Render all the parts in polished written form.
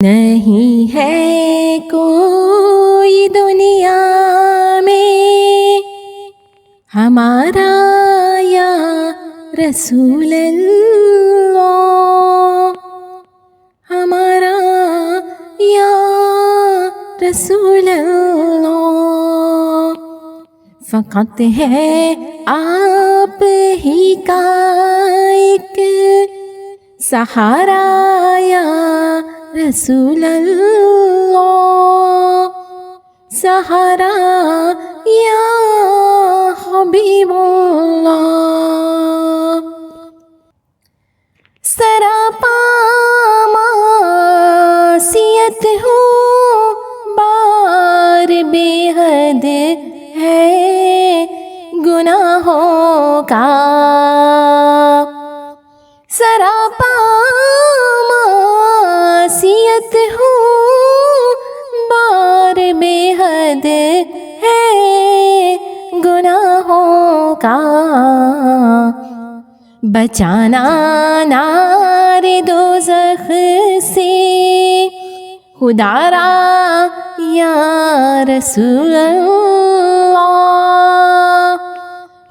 نہیں ہے کوئی دنیا میں ہمارا یا رسول اللہ، ہمارا یا رسول اللہ، فقط ہے آپ ہی کا ایک سہارا یا رسول اللہ، سہارا یا حبیب اللہ۔ سراپا معصیت ہوں بار بے حد ہے گناہوں کا، سراپا معصیت ہوں بار بے حد ہے گناہوں کا، بچانا نار دوزخ سے خدا را یا رسول اللہ،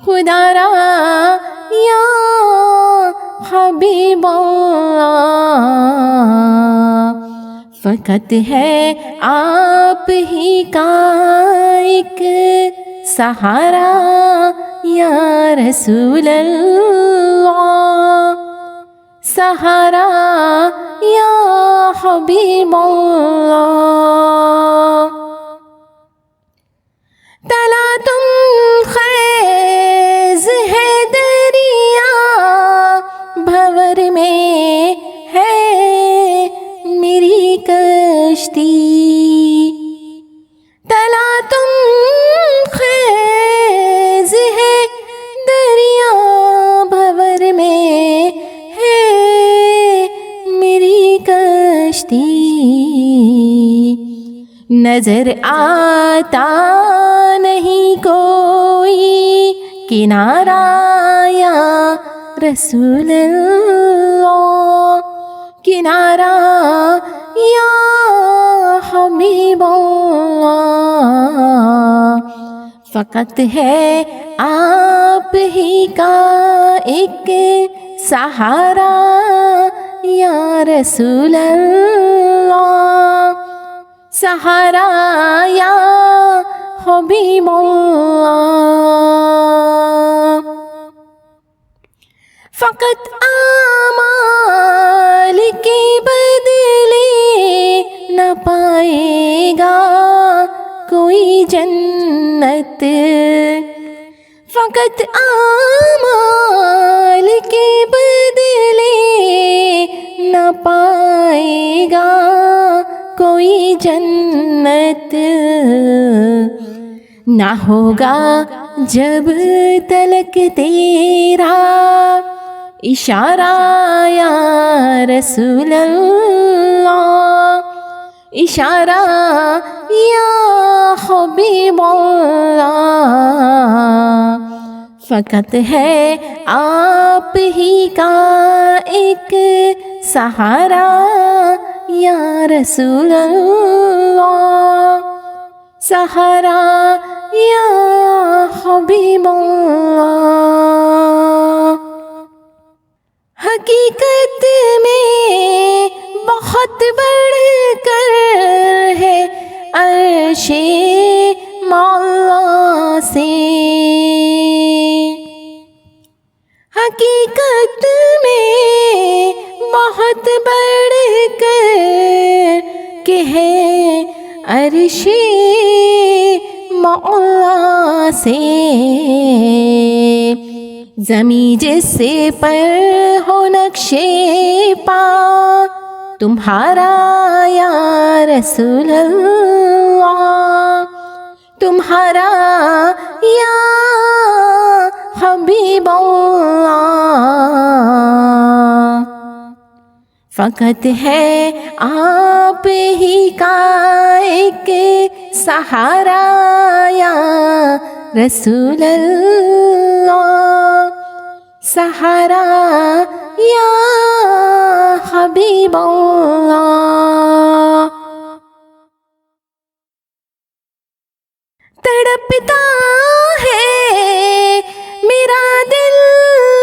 خدا را یا حبیب اللہ، فقط ہے آپ ہی کا ایک سہارا یا رسول اللہ، سہارا یا حبیب اللہ۔ تلا تم خیز ہے دریا بھور میں ہے میری کشتی، تلا تم خیز ہے دریا بھور میں ہے میری کشتی، نظر آتا نہیں کوئی کنارہ یا رسول اللہ، کنارہ یا حبیب اللہ، فقط ہے آپ ہی کا ایک سہارا یا رسول اللہ، سہارا یا حبیب اللہ۔ فقط اعمال کے بدلے نہ پائے گا کوئی جنت، فقط اعمال کے بدلے نہ پائے گا کوئی جنت، نہ ہوگا جب تلک تیرا اشارہ یا رسول اللہ، اشارہ یا حبیب اللہ، فقط ہے آپ ہی کا ایک سہارا یا رسول اللہ، سہارا یا حبیب اللہ۔ حقیقت میں بہت بڑھ کر ہے عرش مولا سے، حقیقت میں بہت بڑھ کر کہ ہے عرش مولا سے، زمیں جس سے پر ہو نقشے پا تمہارا یا رسول اللہ، تمہارا یا حبیب اللہ، فقط ہے آپ ہی کا ایک سہارا یا رسول اللہ، سہارا یا حبیب اللہ۔ تڑپتا ہے میرا دل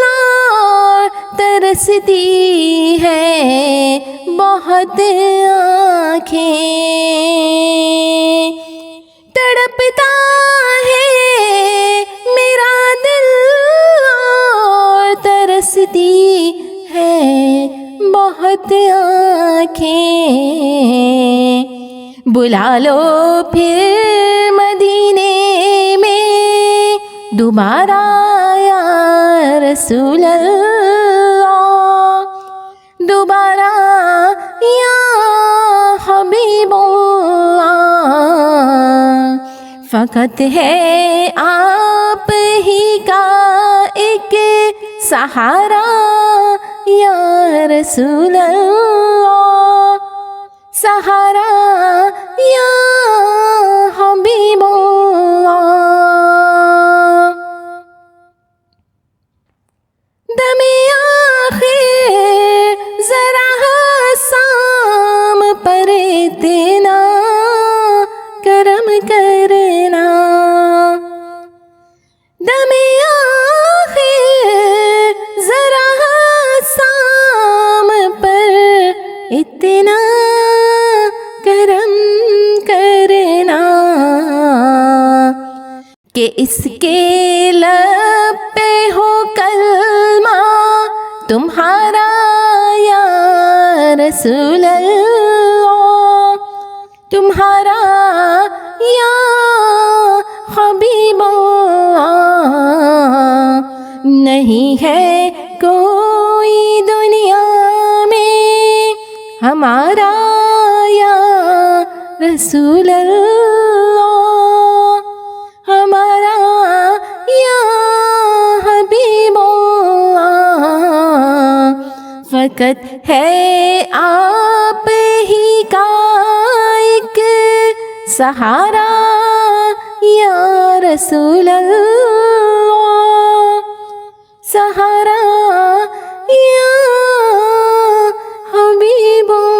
اور ترستی ہے بہت آنکھیں، تڑپتا ہے میرا دل اور ترستی ہے بہت آنکھیں، بلا لو پھر مدینے میں دوبارہ یا رسول اللہ، دوبارہ یا حبیب اللہ، فقط ہے آپ ہی کا ایک سہارا یا رسول اللہ، سہارا یا حبیب اللہ۔ دم آخر ذرا سام پر اتنا کرم کرنا، دم آخر ذرا سام پر اتنا کرم کرنا کہ اس کے لب پہ ہو کلمہ تمہارا یا رسول اللہ، تمہارا یا حبیب اللہ۔ نہیں ہے کوئی دنیا میں ہمارا یا رسول اللہ، ہمارا یا حبیب اللہ، فقط ہے آپ ہی کا ایک سہارا یا رسول اللہ، سہارا یا حبیب اللہ۔